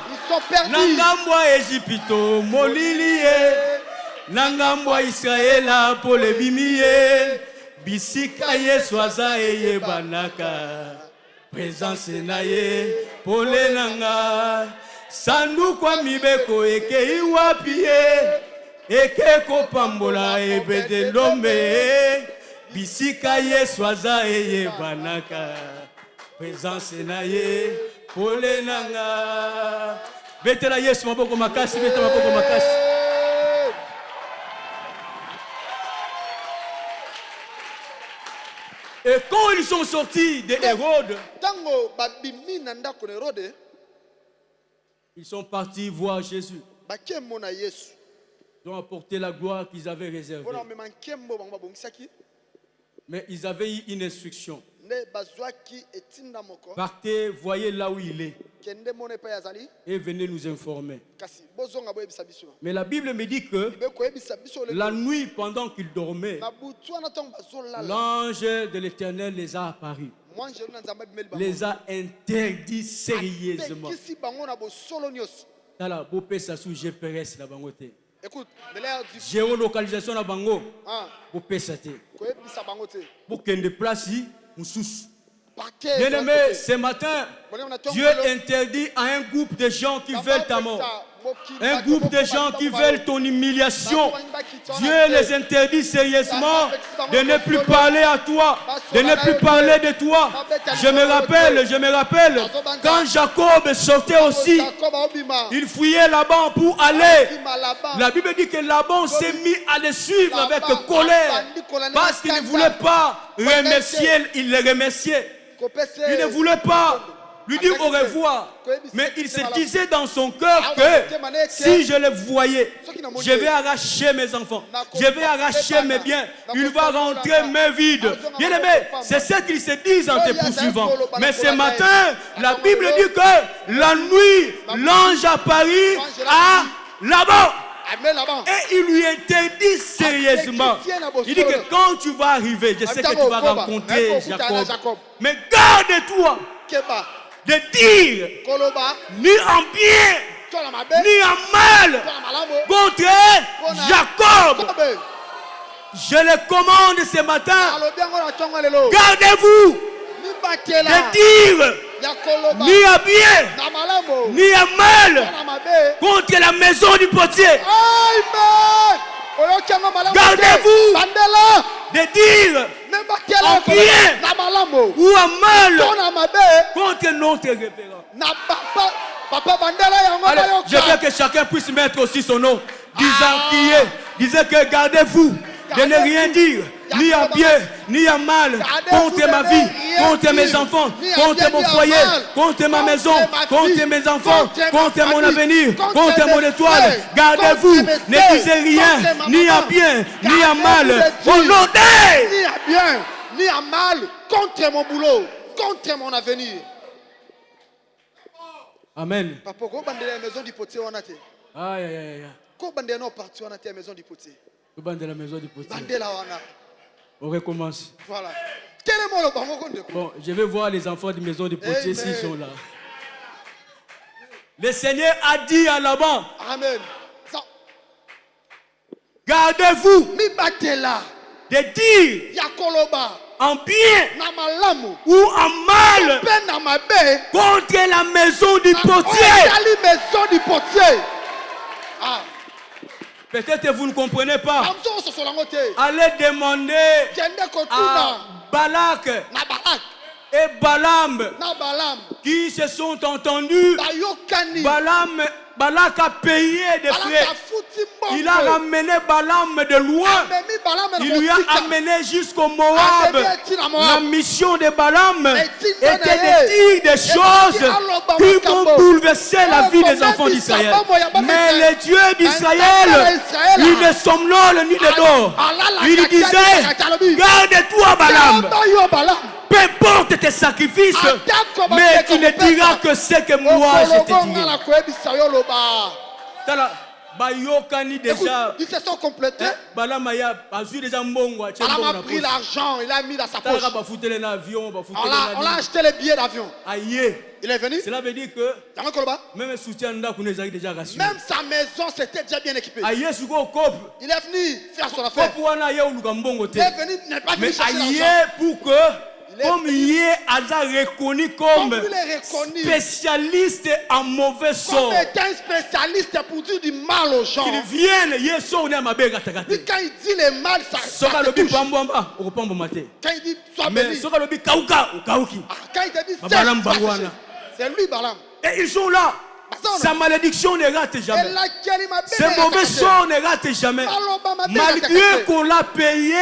A: Nangambwa Égypto, Molilie. Nangambwa Israëla, Polebimiye. Bisika Yeswaza Eye Banaka. Présence naye, Pole Nanga. Sandu kwa mibeko eke iwapie. Eke kopambola ebede lombe. Bisika Yeswaza Eye Banaka. Présence naye, Pole Nanga. Betela Yesu maboko makasi, betela maboko makasi. Et quand ils sont sortis de Hérode, ils sont partis voir Jésus. Ils ont apporté la gloire qu'ils avaient réservée. Mais ils avaient eu une instruction. Partez, voyez là où il est. Et venez nous informer. Mais la Bible me dit que la nuit, pendant qu'ils dormaient, l'ange de l'Éternel les a apparus. Les a interdits sérieusement. Écoute, géolocalisation na bango. Pour qu'il ne place bien aimé, ce matin, Dieu interdit à un groupe de gens qui veulent ta mort, un groupe de gens qui veulent ton humiliation. Dieu les interdit sérieusement de ne plus parler à toi, de ne plus parler de toi. Je me rappelle, quand Jacob sortait aussi, il fouillait Laban pour aller. La Bible dit que Laban s'est mis à le suivre avec colère parce qu'il ne voulait pas remercier, il le remerciait. Il ne voulait pas lui dire au revoir. Mais il se disait dans son cœur que si je le voyais, je vais arracher mes enfants, je vais arracher mes biens, il va rentrer main vide. Bien aimé, c'est ce qu'ils se disent en te poursuivant. Mais ce matin, la Bible dit que la nuit, l'ange apparut à Laban. Et il lui interdit sérieusement. Il dit que quand tu vas arriver, je sais que tu vas rencontrer Jacob. Mais garde-toi de dire ni en bien, ni en mal contre Jacob. Je le commande ce matin. Gardez-vous de dire ni à bien, ni à mal contre la maison du potier. Gardez-vous de dire en bien ou en mal contre notre révérend. Allez, je veux que chacun puisse mettre aussi son nom, disant que gardez-vous de ne rien dire, ni en bien, ni en mal, contre ma vie, contre mes enfants, contre mon foyer, contre ma maison, contre mes enfants, contre mon avenir, contre mon étoile. Gardez-vous, ne disez rien, ni en bien, ni en mal. Au nom de...
B: Ni en bien, ni en mal, contre mon boulot, contre mon avenir.
A: Amen.
B: Papa, ko bandela la maison du potier on a été.
A: Aïe aïe aïe.
B: Ko bandela no parti on a été la maison du potier.
A: Ko bandela la maison du potier.
B: Bandela wana.
A: On recommence.
B: Voilà. Quel est mon bango konde?
A: Bon, je vais voir les enfants de maison du potier s'ils sont là. Le Seigneur a dit à Laban.
B: Amen.
A: Gardez-vous
B: mi batela
A: de dire
B: yakoloba
A: en bien
B: na malamu
A: ou en mal
B: na mabe
A: contre la maison du potier.
B: La maison du potier. Ah.
A: Peut-être que vous ne comprenez pas. Allez demander à Balak et Balaam qui se sont entendus. Balak a payé des frais. Il a ramené Balaam de loin. Il lui a amené jusqu'au Moab. La mission de Balaam était de dire des choses qui vont bouleverser la vie des enfants d'Israël. Mais le Dieu d'Israël, il ne somnole ni ne dort. Il disait, garde-toi Balaam. Peu importe tes sacrifices, mais tu ne diras que ce que moi je te dirai.
B: Ils se sont complétés. Balaam a pris l'argent, il a mis dans sa poche. On l'a acheté les billets d'avion. Il est venu.
A: Cela veut dire que même
B: sa maison s'était déjà bien équipée. Il est venu faire son affaire. Il est venu ne pas venir chercher l'argent.
A: Pour que comme il est reconnu comme spécialiste en mauvais sort.
B: Comme étant un spécialiste pour dire du mal aux gens.
A: Qu'il vienne,
B: quand il dit le mal, ça touche. Quand il dit sois béni. Quand il te dit c'est lui Balaam.
A: Et ils sont là. Sa malédiction ne rate jamais. Ses mauvais sorts ne ratent jamais. Malgré qu'on l'a payé.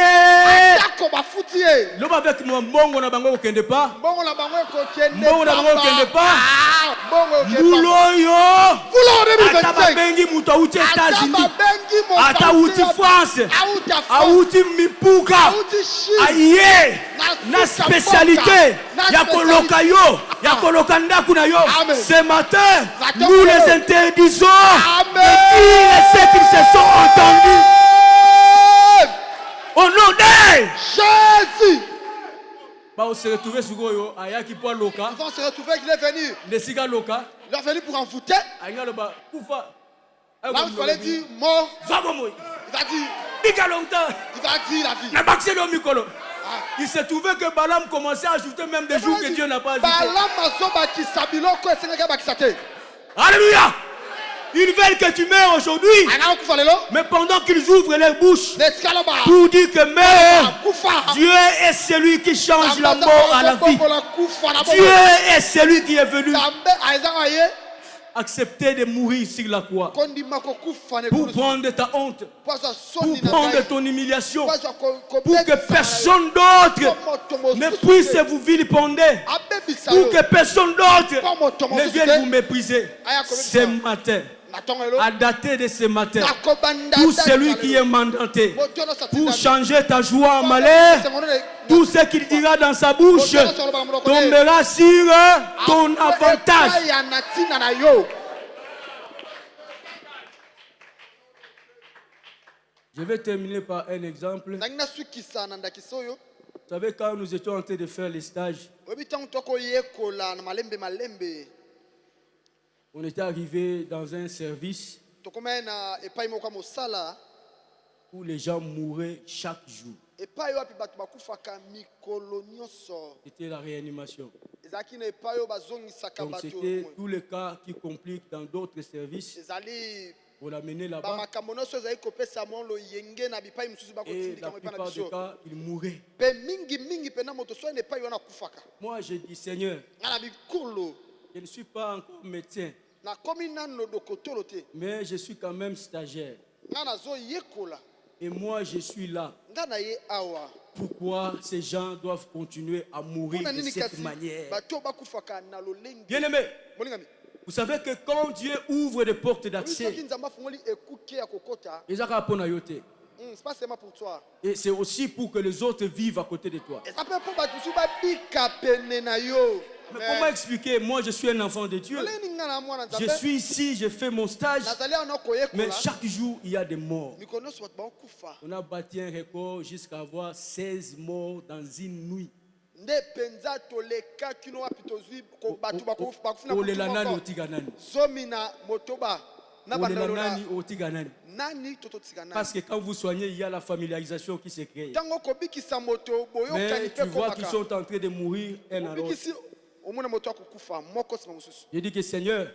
A: L'homme avec mon bongo na bango kende pas. Bongo na bango kende pas. Mouloyo. Ata bengi muto uti États-Unis. Ata uti France. Auti mipuka. Aïe. Na spécialité. Yakoloka yo. Yakoloka ndaku na yo. Ce matin. Nous les interdisons de dire ce qu'ils se sont entendus. Au nom de
B: Jésus.
A: Ils vont se retrouver
B: qu'il est venu. Il est venu pour envoûter. Là où il fallait dire mort. Il va dire la vie.
A: Il s'est trouvé que Balaam commençait à ajouter même des jours que Dieu n'a pas ajouté. Alléluia. Ils veulent que tu meurs aujourd'hui. Mais pendant qu'ils ouvrent leur bouche pour dire que meurs, Dieu est celui qui change la mort à la vie. Dieu est celui qui est venu accepter de mourir sur la croix pour prendre ta honte, pour prendre ton humiliation, pour que personne d'autre ne puisse vous vilipender, pour que personne d'autre ne vienne vous mépriser. Ce matin, à dater de ce matin, tout celui qui est mandaté pour changer ta joie en malheur, tout ce qu'il dira dans sa bouche tombera sur ton avantage. Je vais terminer par un exemple. Vous savez, quand nous étions en train de faire les stages, on était arrivé dans un service où les gens mouraient chaque jour. C'était la réanimation. Donc c'était tous les cas qui compliquent dans d'autres services. pour l'amener là-bas. Et la plupart des cas, il mourait. Moi, j'ai dit, Seigneur, je ne suis pas encore médecin, mais je suis quand même stagiaire. Et moi, je suis là. Pourquoi ces gens doivent continuer à mourir de cette manière? Bien-aimé, vous savez que quand Dieu ouvre des portes d'accès,
B: c'est pas seulement pour toi.
A: Et c'est aussi pour que les autres vivent à côté de toi. Mais comment expliquer? Moi, je suis un enfant de Dieu. Je suis ici, je fais mon stage. Mais chaque jour, il y a des morts. On a battu un record jusqu'à avoir 16 morts dans une nuit. Parce que quand vous soignez, il y a la familiarisation qui se crée. Mais tu vois qu'ils sont en train de mourir un à l'autre. Je dis que Seigneur,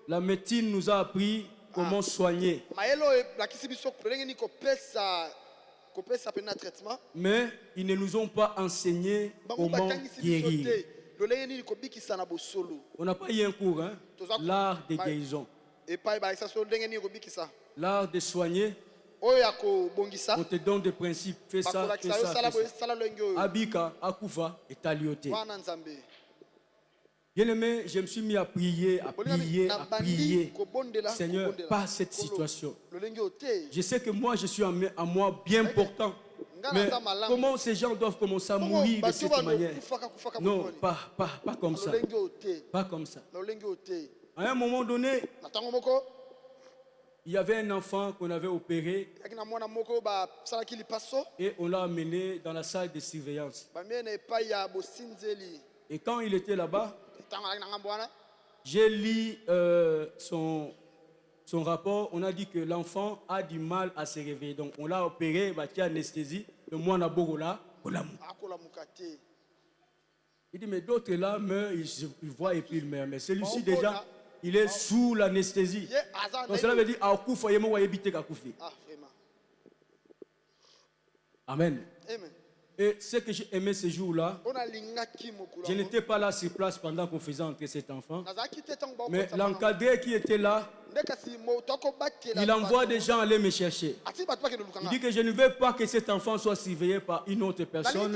A: la médecine nous a appris comment soigner. Mais ils ne nous ont pas enseigné comment guérir. On n'a pas eu un cours, hein? L'art de guérison. L'art de soigner. On te donne des principes. Fais ça, fais ça, fais ça. Abika, Akufa et Taliote. Bien aimé, je me suis mis à prier, à prier, à prier. Seigneur, pas cette situation. Je sais que moi, je suis en moi bien portant. Mais comment ces gens doivent commencer à mourir de cette manière? Non, pas comme ça. Pas comme ça. À un moment donné, il y avait un enfant qu'on avait opéré et on l'a amené dans la salle de surveillance. Et quand il était là-bas, j'ai lu son rapport. On a dit que l'enfant a du mal à se réveiller. Donc on l'a opéré, il y a anesthésie. Le moine Bogola, il dit, mais d'autres là meurent, ils voient et puis ils meurent. Mais celui-ci déjà, il est sous l'anesthésie. Donc cela veut dire, Amen. Et ce que j'ai aimé ce jour-là, je n'étais pas là sur place pendant qu'on faisait entrer cet enfant. Mais l'encadré qui était là, il envoie des gens aller me chercher. Il dit que je ne veux pas que cet enfant soit surveillé par une autre personne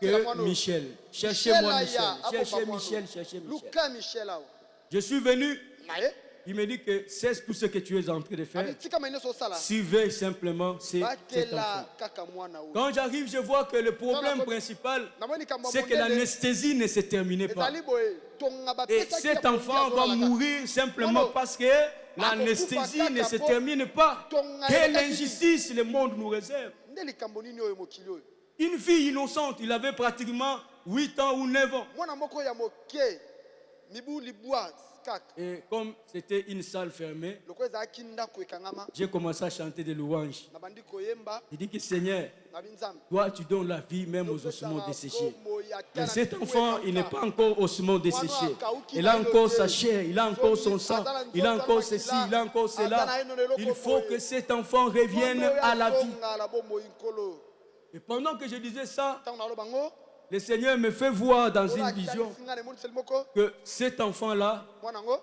A: que Michel. Cherchez-moi Michel. Cherchez Michel, cherchez Michel. Je suis venu. Il me dit que cesse tout ce que tu es en train de faire. Surveille simplement cet enfant. Quand j'arrive, je vois que le problème principal, c'est que l'anesthésie ne se terminait pas. Et cet enfant va mourir simplement parce que l'anesthésie ne se termine pas. Quelle injustice le monde nous réserve. Une fille innocente, il avait pratiquement 8 ans ou 9 ans. Et comme c'était une salle fermée, j'ai commencé à chanter des louanges. Il dit que Seigneur, toi tu donnes la vie même aux ossements desséchés. Mais cet enfant, il n'est pas encore ossements desséchés. Il a encore sa chair, il a encore son sang, il a encore ceci, il a encore cela. Il faut que cet enfant revienne à la vie. Et pendant que je disais ça, le Seigneur me fait voir dans une vision que cet enfant-là,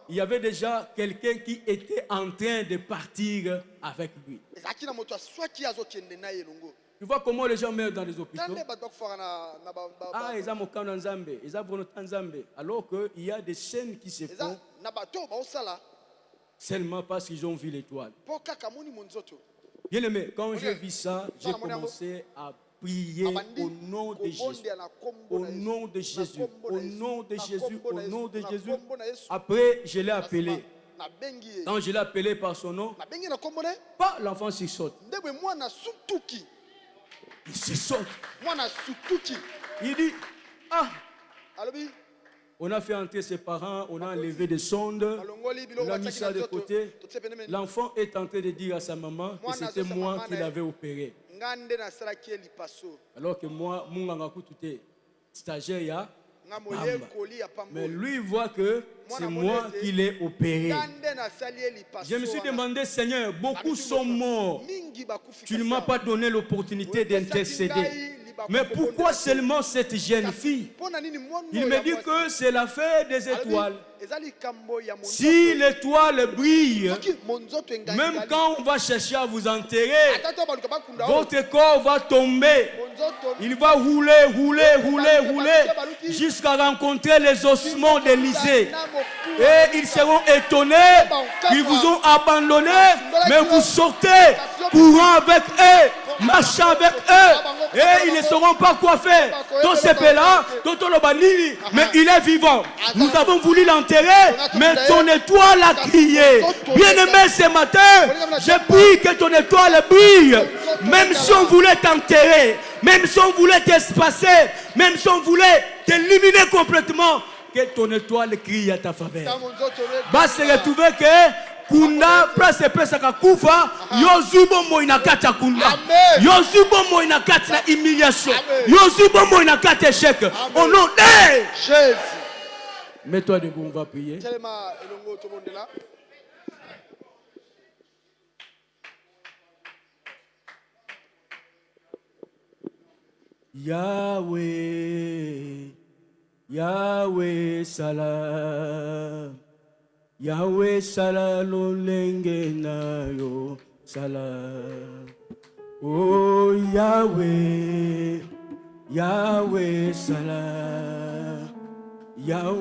A: il y avait déjà quelqu'un qui était en train de partir avec lui. Tu vois comment les gens meurent dans les hôpitaux? Ah, ils ont un Nzambe, ils ont un Nzambe. Alors qu'il y a des scènes qui se font seulement parce qu'ils ont vu l'étoile. Bien aimé, quand j'ai vu ça, j'ai commencé à prier au nom de Jésus. Au nom de Jésus. Au nom de Jésus. Au nom de Jésus. Après, je l'ai appelé. Quand je l'ai appelé par son nom, pas l'enfant s'y saute. Il se saute. Il dit, ah, on a fait entrer ses parents, on a enlevé des sondes, on a mis ça de côté. L'enfant est en train de dire à sa maman que c'était moi qui l'avais opéré. Alors que moi, mon stagiaire, Mais lui voit que c'est moi qui l'ai opéré. Je me suis demandé, Seigneur, beaucoup sont morts. Tu ne m'as pas donné l'opportunité d'intercéder. Mais pourquoi seulement cette jeune fille? Il me dit que c'est l'affaire des étoiles. Si l'étoile brille, même quand on va chercher à vous enterrer, votre corps va tomber. Il va rouler, jusqu'à rencontrer les ossements d'Élysée. Et ils seront étonnés qu'ils vous ont abandonné, mais vous sortez courant avec eux, marchant avec eux, et ils ne sauront pas quoi faire. Dans ce pays-là, mais il est vivant. Nous avons voulu l'enterrer, mais ton étoile a crié. Bien-aimé, ce matin, je prie que ton étoile brille. Même si on voulait t'enterrer, même si on voulait t'espacer, même si on voulait t'éliminer complètement, que ton étoile crie à ta faveur. Va se retrouver que Kunda place pesaka kufa yozubo mo inakata kunda yozubo mo inakata na humiliation yozubo mo inakata échec au nom de Jésus. Mets-toi debout, on va prier. Yahweh, Yahweh salam, Yahweh salam lolenge na yo salam. Oh Yahweh, Yahweh salam, Yahweh.